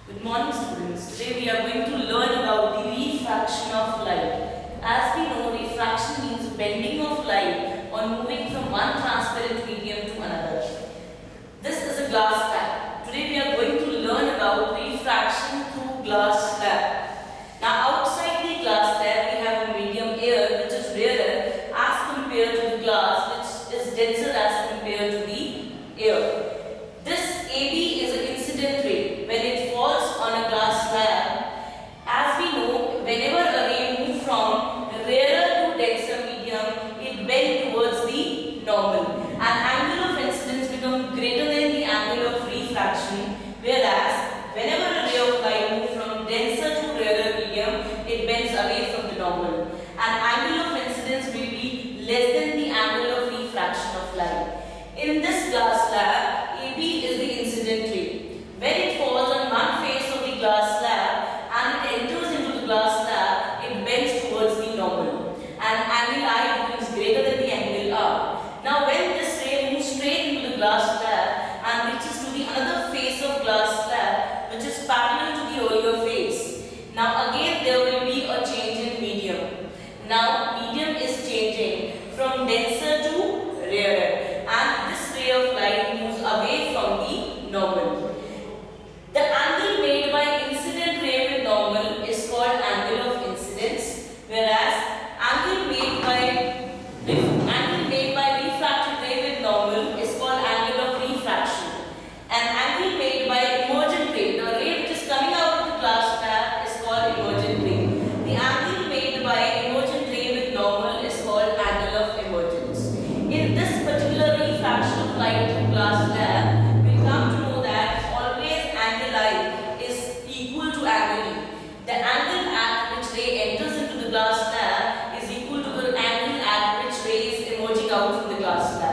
Good morning, students. Today we are going to learn about the refraction of light. As we know, refraction means bending of light on moving from one transparent medium to another. This is a glass slab. Today we are going to learn about refraction through glass slab. Now outside the glass slab we have a medium air which is rarer as compared to the glass, which is denser as compared to the air. This AB is an incident ray. When it falls on a glass slab, as we know, whenever a ray moves from rarer to denser medium, it bends towards the normal. And angle of incidence becomes greater than the angle of refraction, whereas whenever a ray of light moves from denser to rarer medium, it bends away from the normal. And angle of incidence will be less than the angle of refraction of light. In this glass slab, AB is the incident ray. When it falls on one face of the glass slab and it enters into the glass slab, it bends towards the normal. And angle I becomes greater than the angle R. Now when this ray moves straight into the glass slab and reaches to the another face of glass slab, which is parallel to the earlier face. Now again there will be a change in medium. Now medium is changing from denser to rarer, and this ray of light moves away from the normal. The angle made by incident ray with normal is called angle of incidence, whereas angle made by refracted ray with normal is called angle of refraction. And angle made by emergent ray, the ray which is coming out of the glass slab, is called emergent ray. The angle made by emergent ray with normal is called angle of emergence. In this particular refraction of light through glass slab, we come to know that always angle I is equal to angle E. The angle at which ray enters into the glass slab is equal to the angle at which ray is emerging out from the glass slab.